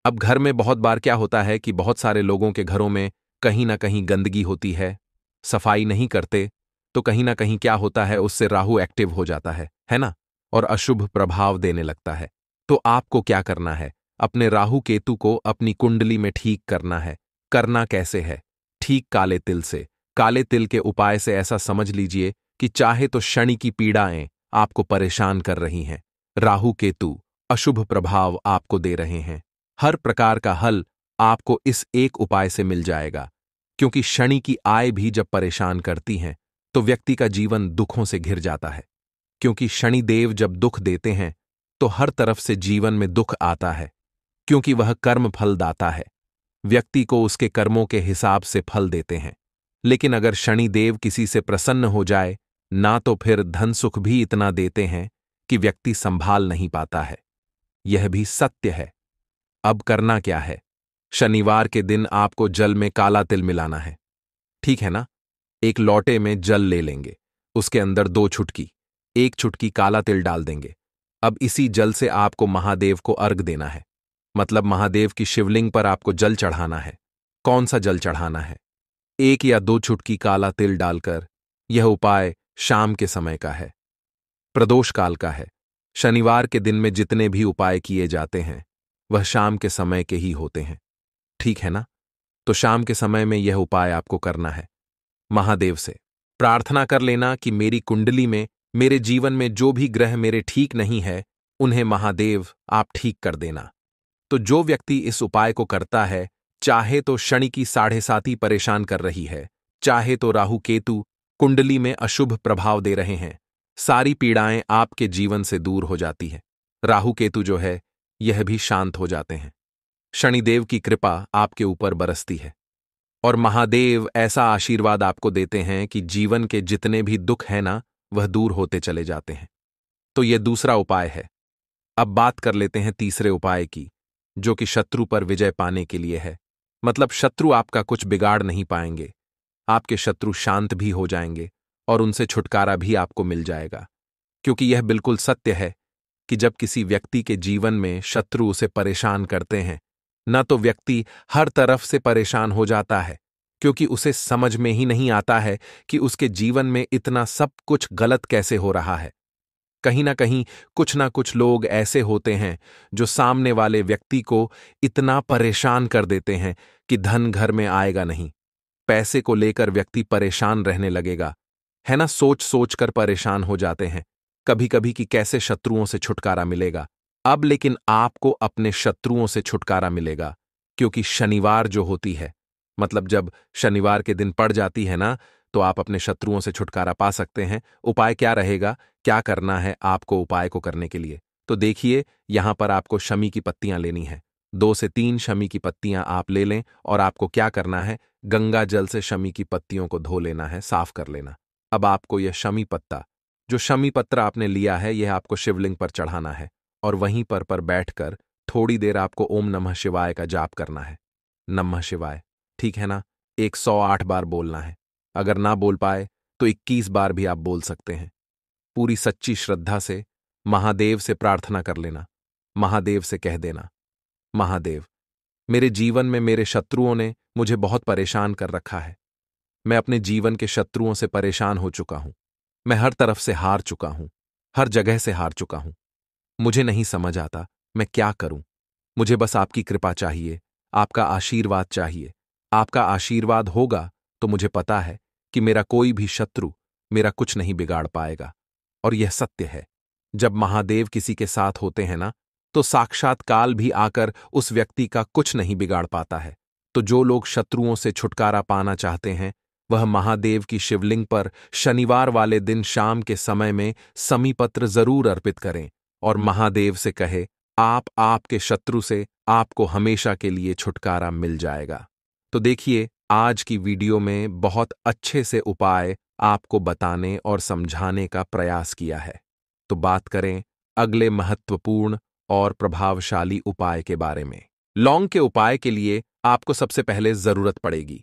Speaker 1: अब घर में बहुत बार क्या होता है कि बहुत सारे लोगों के घरों में कहीं ना कहीं गंदगी होती है, सफाई नहीं करते, तो कहीं ना कहीं क्या होता है, उससे राहु एक्टिव हो जाता है ना, और अशुभ प्रभाव देने लगता है। तो आपको क्या करना है, अपने राहु केतु को अपनी कुंडली में ठीक करना है। करना कैसे है? ठीक काले तिल से। काले तिल के उपाय से ऐसा समझ लीजिए कि चाहे तो शनि की पीड़ाएं आपको परेशान कर रही हैं, राहु केतु अशुभ प्रभाव आपको दे रहे हैं, हर प्रकार का हल आपको इस एक उपाय से मिल जाएगा। क्योंकि शनि की आय भी जब परेशान करती हैं तो व्यक्ति का जीवन दुखों से घिर जाता है। क्योंकि शनि देव जब दुख देते हैं तो हर तरफ से जीवन में दुख आता है, क्योंकि वह कर्म फलदाता है। व्यक्ति को उसके कर्मों के हिसाब से फल देते हैं। लेकिन अगर शनि देव किसी से प्रसन्न हो जाए ना, तो फिर धन सुख भी इतना देते हैं कि व्यक्ति संभाल नहीं पाता है। यह भी सत्य है। अब करना क्या है? शनिवार के दिन आपको जल में काला तिल मिलाना है, ठीक है ना? एक लोटे में जल ले लेंगे, उसके अंदर 2 चुटकी, 1 चुटकी काला तिल डाल देंगे। अब इसी जल से आपको महादेव को अर्घ देना है, मतलब महादेव की शिवलिंग पर आपको जल चढ़ाना है। कौन सा जल चढ़ाना है? 1 या 2 चुटकी काला तिल डालकर। यह उपाय शाम के समय का है, प्रदोष काल का है। शनिवार के दिन में जितने भी उपाय किए जाते हैं वह शाम के समय के ही होते हैं, ठीक है ना? तो शाम के समय में यह उपाय आपको करना है। महादेव से प्रार्थना कर लेना कि मेरी कुंडली में, मेरे जीवन में जो भी ग्रह मेरे ठीक नहीं है उन्हें महादेव आप ठीक कर देना। तो जो व्यक्ति इस उपाय को करता है, चाहे तो शनि की 7.5 परेशान कर रही है, चाहे तो राहु केतु कुंडली में अशुभ प्रभाव दे रहे हैं, सारी पीड़ाएं आपके जीवन से दूर हो जाती हैं। राहु केतु जो है यह भी शांत हो जाते हैं। शनिदेव की कृपा आपके ऊपर बरसती है और महादेव ऐसा आशीर्वाद आपको देते हैं कि जीवन के जितने भी दुख हैं ना, वह दूर होते चले जाते हैं। तो यह दूसरा उपाय है। अब बात कर लेते हैं तीसरे उपाय की, जो कि शत्रु पर विजय पाने के लिए है। मतलब शत्रु आपका कुछ बिगाड़ नहीं पाएंगे, आपके शत्रु शांत भी हो जाएंगे और उनसे छुटकारा भी आपको मिल जाएगा। क्योंकि यह बिल्कुल सत्य है कि जब किसी व्यक्ति के जीवन में शत्रु उसे परेशान करते हैं न, तो व्यक्ति हर तरफ से परेशान हो जाता है, क्योंकि उसे समझ में ही नहीं आता है कि उसके जीवन में इतना सब कुछ गलत कैसे हो रहा है। कहीं ना कुछ लोग ऐसे होते हैं जो सामने वाले व्यक्ति को इतना परेशान कर देते हैं कि धन घर में आएगा नहीं। पैसे को लेकर व्यक्ति परेशान रहने लगेगा, है ना? सोच सोच कर परेशान हो जाते हैं कभी कभी कि कैसे शत्रुओं से छुटकारा मिलेगा। अब लेकिन आपको अपने शत्रुओं से छुटकारा मिलेगा, क्योंकि शनिवार जो होती है, मतलब जब शनिवार के दिन पड़ जाती है ना, तो आप अपने शत्रुओं से छुटकारा पा सकते हैं। उपाय क्या रहेगा, क्या करना है आपको उपाय को करने के लिए? तो देखिए, यहां पर आपको शमी की पत्तियां लेनी है। 2 से 3 शमी की पत्तियां आप ले लें और आपको क्या करना है, गंगा जल से शमी की पत्तियों को धो लेना है, साफ कर लेना। अब आपको यह शमी पत्ता, जो शमी पत्र आपने लिया है, यह आपको शिवलिंग पर चढ़ाना है और वहीं पर बैठकर थोड़ी देर आपको ओम नमः शिवाय का जाप करना है। नमः शिवाय, ठीक है ना? 108 बार बोलना है। अगर ना बोल पाए तो 21 बार भी आप बोल सकते हैं। पूरी सच्ची श्रद्धा से महादेव से प्रार्थना कर लेना। महादेव से कह देना, महादेव, मेरे जीवन में मेरे शत्रुओं ने मुझे बहुत परेशान कर रखा है। मैं अपने जीवन के शत्रुओं से परेशान हो चुका हूं। मैं हर तरफ से हार चुका हूं, हर जगह से हार चुका हूं। मुझे नहीं समझ आता मैं क्या करूं। मुझे बस आपकी कृपा चाहिए, आपका आशीर्वाद चाहिए। आपका आशीर्वाद होगा तो मुझे पता है कि मेरा कोई भी शत्रु मेरा कुछ नहीं बिगाड़ पाएगा। और यह सत्य है, जब महादेव किसी के साथ होते हैं ना, तो साक्षात काल भी आकर उस व्यक्ति का कुछ नहीं बिगाड़ पाता है। तो जो लोग शत्रुओं से छुटकारा पाना चाहते हैं, वह महादेव की शिवलिंग पर शनिवार वाले दिन शाम के समय में समीपत्र जरूर अर्पित करें और महादेव से कहे, आपके शत्रु से आपको हमेशा के लिए छुटकारा मिल जाएगा। तो देखिए, आज की वीडियो में बहुत अच्छे से उपाय आपको बताने और समझाने का प्रयास किया है। तो बात करें अगले महत्वपूर्ण और प्रभावशाली उपाय के बारे में। लौंग के उपाय के लिए आपको सबसे पहले जरूरत पड़ेगी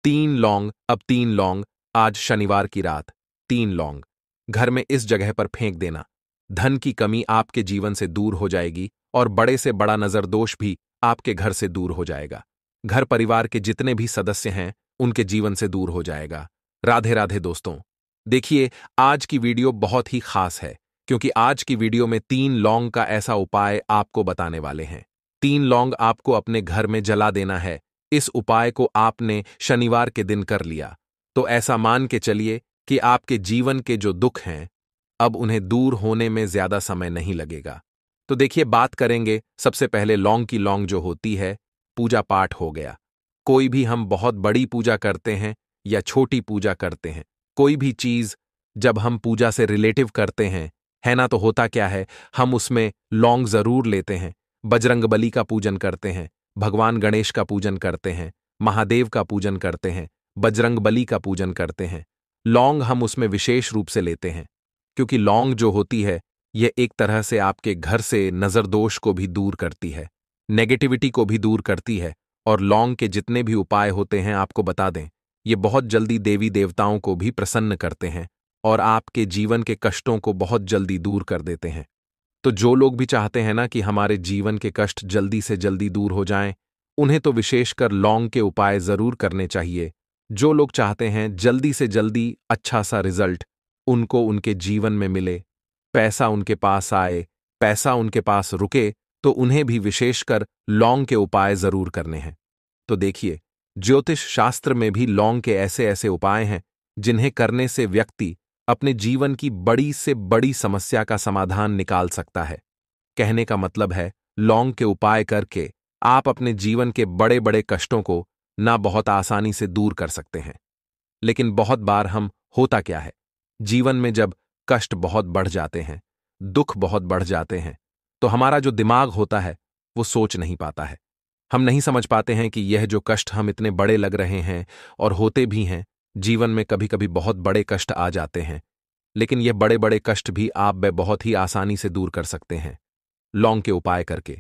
Speaker 1: 3 लौंग। अब 3 लौंग, आज शनिवार की रात 3 लौंग घर में इस जगह पर फेंक देना। धन की कमी आपके जीवन से दूर हो जाएगी और बड़े से बड़ा नजर दोष भी आपके घर से दूर हो जाएगा। घर परिवार के जितने भी सदस्य हैं उनके जीवन से दूर हो जाएगा। राधे राधे दोस्तों। देखिए, आज की वीडियो बहुत ही खास है, क्योंकि आज की वीडियो में 3 लौंग का ऐसा उपाय आपको बताने वाले हैं। 3 लौंग आपको अपने घर में जला देना है। इस उपाय को आपने शनिवार के दिन कर लिया, तो ऐसा मान के चलिए कि आपके जीवन के जो दुख हैं, अब उन्हें दूर होने में ज्यादा समय नहीं लगेगा। तो देखिए, बात करेंगे सबसे पहले लौंग की। लौंग जो होती है, पूजा पाठ हो गया। कोई भी हम बहुत बड़ी पूजा करते हैं या छोटी पूजा करते हैं, कोई भी चीज जब हम पूजा से रिलेटिव करते हैं, है ना, तो होता क्या है, हम उसमें लौंग जरूर लेते हैं। बजरंगबली का पूजन करते हैं, भगवान गणेश का पूजन करते हैं, महादेव का पूजन करते हैं, बजरंगबली का पूजन करते हैं। लौंग हम उसमें विशेष रूप से लेते हैं, क्योंकि लौंग जो होती है, यह एक तरह से आपके घर से नजर दोष को भी दूर करती है, नेगेटिविटी को भी दूर करती है। और लौंग के जितने भी उपाय होते हैं, आपको बता दें, ये बहुत जल्दी देवी देवताओं को भी प्रसन्न करते हैं और आपके जीवन के कष्टों को बहुत जल्दी दूर कर देते हैं। तो जो लोग भी चाहते हैं ना कि हमारे जीवन के कष्ट जल्दी से जल्दी दूर हो जाएं, उन्हें तो विशेषकर लौंग के उपाय जरूर करने चाहिए। जो लोग चाहते हैं जल्दी से जल्दी अच्छा सा रिजल्ट उनको उनके जीवन में मिले, पैसा उनके पास आए, पैसा उनके पास रुके, तो उन्हें भी विशेषकर लौंग के उपाय जरूर करने हैं। तो देखिए, ज्योतिष शास्त्र में भी लौंग के ऐसे ऐसे उपाय हैं जिन्हें करने से व्यक्ति अपने जीवन की बड़ी से बड़ी समस्या का समाधान निकाल सकता है। कहने का मतलब है, लौंग के उपाय करके आप अपने जीवन के बड़े बड़े कष्टों को ना बहुत आसानी से दूर कर सकते हैं। लेकिन बहुत बार हम होता क्या है, जीवन में जब कष्ट बहुत बढ़ जाते हैं, दुख बहुत बढ़ जाते हैं, तो हमारा जो दिमाग होता है वो सोच नहीं पाता है। हम नहीं समझ पाते हैं कि यह जो कष्ट हम इतने बड़े लग रहे हैं, और होते भी हैं, जीवन में कभी कभी बहुत बड़े कष्ट आ जाते हैं, लेकिन यह बड़े बड़े कष्ट भी आप वे बहुत ही आसानी से दूर कर सकते हैं लौंग के उपाय करके।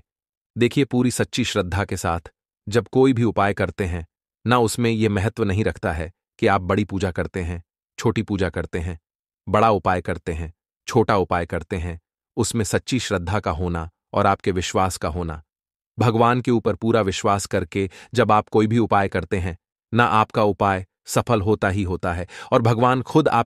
Speaker 1: देखिए, पूरी सच्ची श्रद्धा के साथ जब कोई भी उपाय करते हैं ना, उसमें यह महत्व नहीं रखता है कि आप बड़ी पूजा करते हैं, छोटी पूजा करते हैं, बड़ा उपाय करते हैं, छोटा उपाय करते हैं। उसमें सच्ची श्रद्धा का होना और आपके विश्वास का होना, भगवान के ऊपर पूरा विश्वास करके जब आप कोई भी उपाय करते हैं ना, आपका उपाय सफल होता ही होता है और भगवान खुद आप